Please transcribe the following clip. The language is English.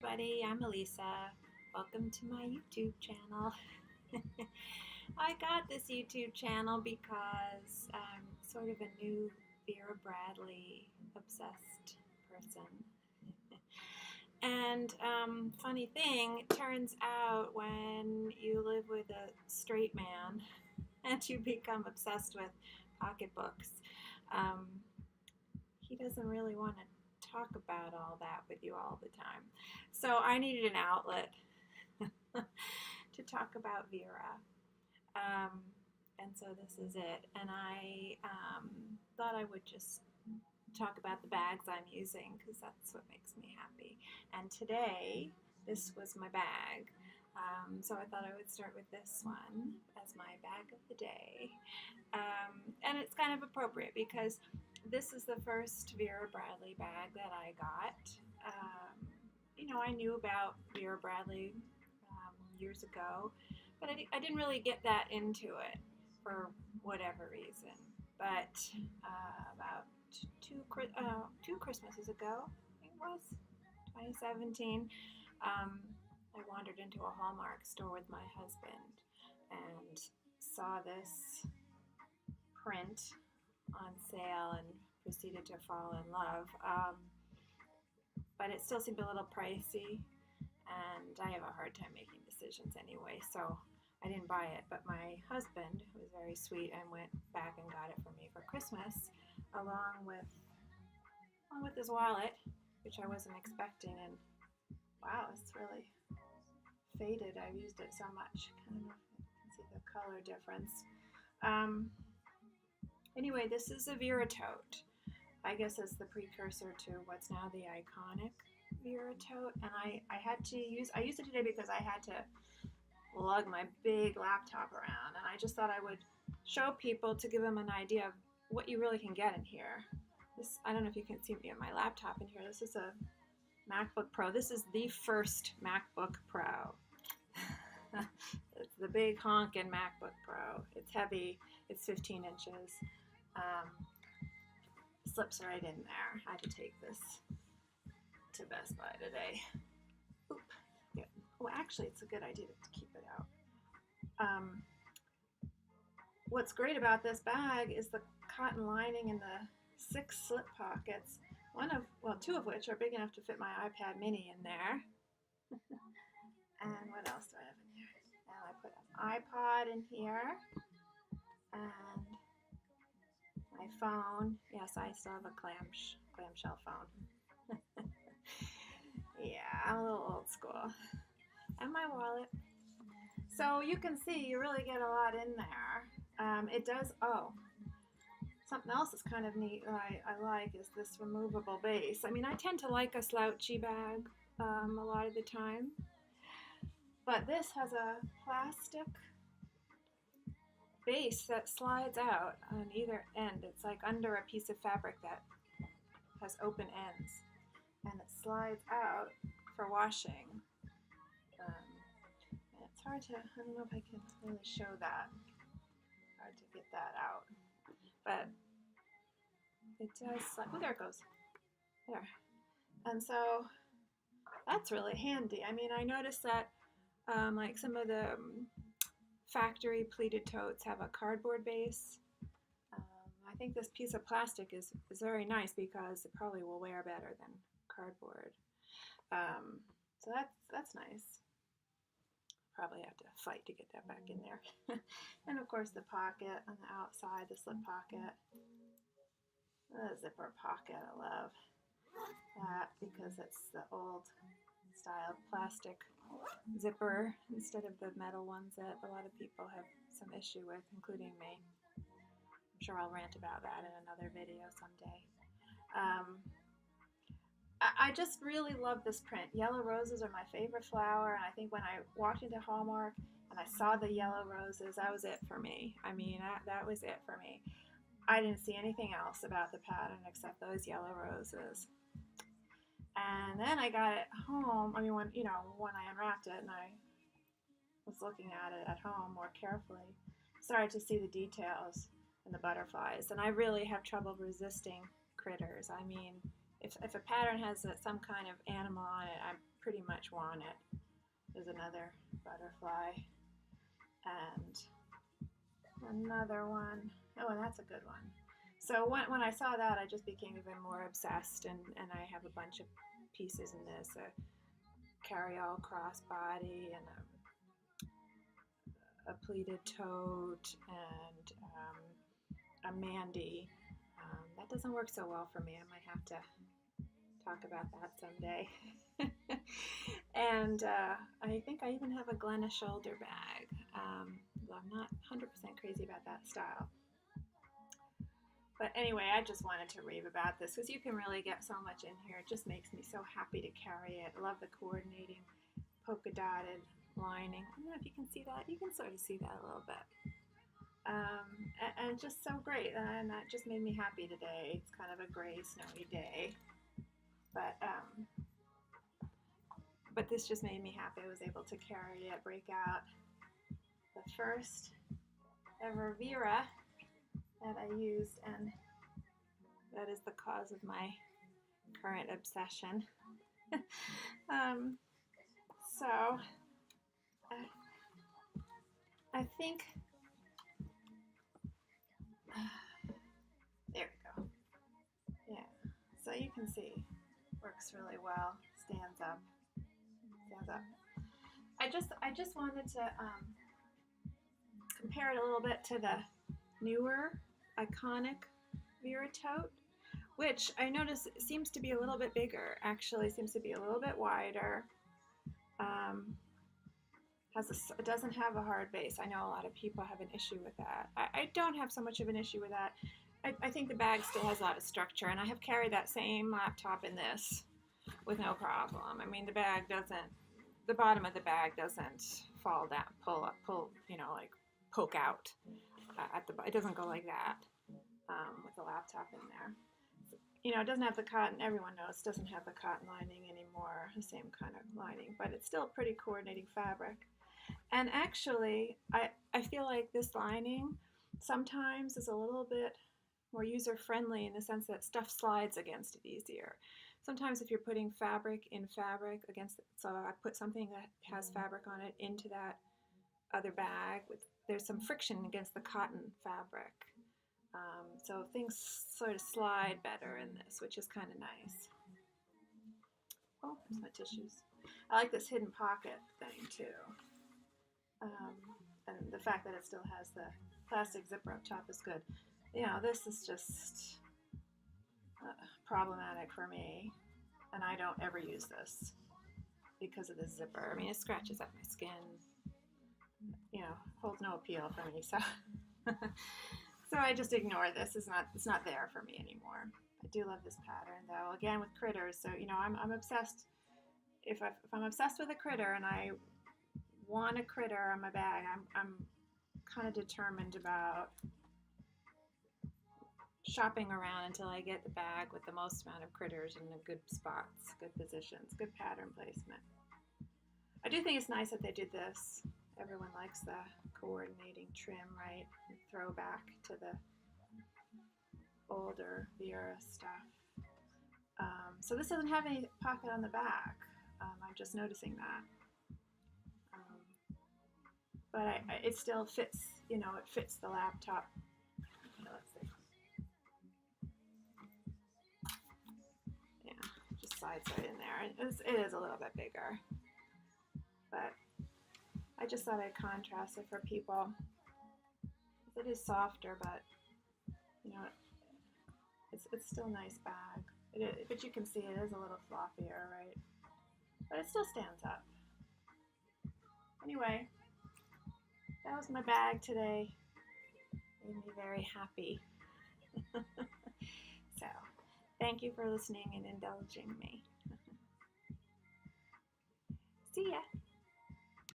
everybody, I'm Elisa. Welcome to my YouTube channel. I got this YouTube channel because I'm sort of a new Vera Bradley obsessed person. And funny thing, it turns out when you live with a straight man and you become obsessed with pocketbooks, um, he doesn't really want to talk about all that with you all the time. So I needed an outlet to talk about Vera. And so this is it. And I thought I would just talk about the bags I'm using because that's what makes me happy. And today, this was my bag. So I thought I would start with this one as my bag of the day. And it's kind of appropriate because this is the first Vera Bradley bag that I got. I knew about Vera Bradley years ago, but I didn't really get that into it for whatever reason. But about two Christmases ago, I think it was 2017, I wandered into a Hallmark store with my husband and saw this print on sale and proceeded to fall in love. But it still seemed a little pricey, and I have a hard time making decisions anyway, so I didn't buy it. But my husband, who was very sweet, and went back and got it for me for Christmas, along with his wallet, which I wasn't expecting. And wow, it's really faded. I've used it so much. I don't know if you can see the color difference. Anyway, this is a Vera Tote. I guess it's the precursor to what's now the iconic Vera Tote. And I used it today because I had to lug my big laptop around. And I just thought I would show people to give them an idea of what you really can get in here. I don't know if you can see me on my laptop in here. This is a MacBook Pro. This is the first MacBook Pro. It's the big honkin' MacBook Pro. It's heavy. It's 15 inches. Slips right in there. I had to take this to Best Buy today. Oop. Yeah. Well, actually, it's a good idea to keep it out. What's great about this bag is the cotton lining and the 6 slip pockets. Two of which are big enough to fit my iPad mini in there. And what else do I have in here? And I put an iPod in here. And my phone. Yes, I still have a clamshell phone. Yeah, I'm a little old school. And my wallet. So you can see you really get a lot in there. It does, something else that's kind of neat that I like is this removable base. I mean, I tend to like a slouchy bag a lot of the time. But this has a plastic base that slides out on either end. It's like under a piece of fabric that has open ends, and it slides out for washing. And it's hard to, I don't know if I can really show that. Hard to get that out, but it does slide. Oh, there it goes. There. And so that's really handy. I mean, I noticed that like some of the factory pleated totes have a cardboard base. I think this piece of plastic is very nice because it probably will wear better than cardboard. So that's nice. Probably have to fight to get that back in there. And of course the pocket on the outside, the slip pocket. The zipper pocket, I love that because it's the old style plastic zipper instead of the metal ones that a lot of people have some issue with, including me. I'm sure I'll rant about that in another video someday. I just really love this print. Yellow roses are my favorite flower, and I think when I walked into Hallmark and I saw the yellow roses, that was it for me. I mean, that was it for me. I didn't see anything else about the pattern except those yellow roses. And then I got it home. I mean, when I unwrapped it and I was looking at it at home more carefully, started to see the details and the butterflies. And I really have trouble resisting critters. I mean, if a pattern has some kind of animal on it, I'm pretty much much want it. There's another butterfly and another one. Oh, and that's a good one. So when I saw that, I just became even more obsessed, and I have a bunch of pieces in this, a carry-all crossbody and a pleated tote and a Mandy. That doesn't work so well for me. I might have to talk about that someday. And I think I even have a Glenna shoulder bag. Well, I'm not 100% crazy about that style. But anyway, I just wanted to rave about this because you can really get so much in here. It just makes me so happy to carry it. I love the coordinating polka dotted lining. I don't know if you can see that. You can sort of see that a little bit. And just so great. And that just made me happy today. It's kind of a gray, snowy day. But this just made me happy. I was able to carry it, break out the first ever Vera that I used, and that is the cause of my current obsession. So I think there we go. Yeah, so you can see works really well. Stands up. I just wanted to compare it a little bit to the newer iconic Vera Tote, which I notice seems to be a little bit bigger. Actually, seems to be a little bit wider. It doesn't have a hard base. I know a lot of people have an issue with that. I don't have so much of an issue with that. I think the bag still has a lot of structure, and I have carried that same laptop in this with no problem. I mean, the bottom of the bag doesn't fall down, pull, like poke out at the. It doesn't go like that with the laptop in there. It doesn't have the cotton. Everyone knows it doesn't have the cotton lining anymore, the same kind of lining, but it's still pretty coordinating fabric. And actually, I feel like this lining sometimes is a little bit more user-friendly in the sense that stuff slides against it easier. Sometimes if you're putting fabric in fabric against it, so I put something that has fabric on it into that other bag, there's some friction against the cotton fabric. So things sort of slide better in this, which is kind of nice. Oh, there's my tissues. I like this hidden pocket thing too. And the fact that it still has the plastic zipper up top is good. This is just problematic for me, and I don't ever use this because of the zipper. I mean, it scratches up my skin. Holds no appeal for me, so so I just ignore this. It's not there for me anymore. I do love this pattern though. Again, with critters, so I'm obsessed. If I'm obsessed with a critter and I want a critter on my bag, I'm kind of determined about shopping around until I get the bag with the most amount of critters in the good spots, good positions, good pattern placement. I do think it's nice that they did this. Everyone likes the coordinating trim, right? Throwback to the older Vera stuff. So this doesn't have any pocket on the back. I'm just noticing that. But it still fits, it fits the laptop. Let's see. Yeah, just slides right in there. It is a little bit bigger. But I just thought I'd contrast it for people. It is softer, but, it's still a nice bag. But you can see it is a little floppier, right? But it still stands up. Anyway, that was my bag today. Made me very happy. So, thank you for listening and indulging me. See ya.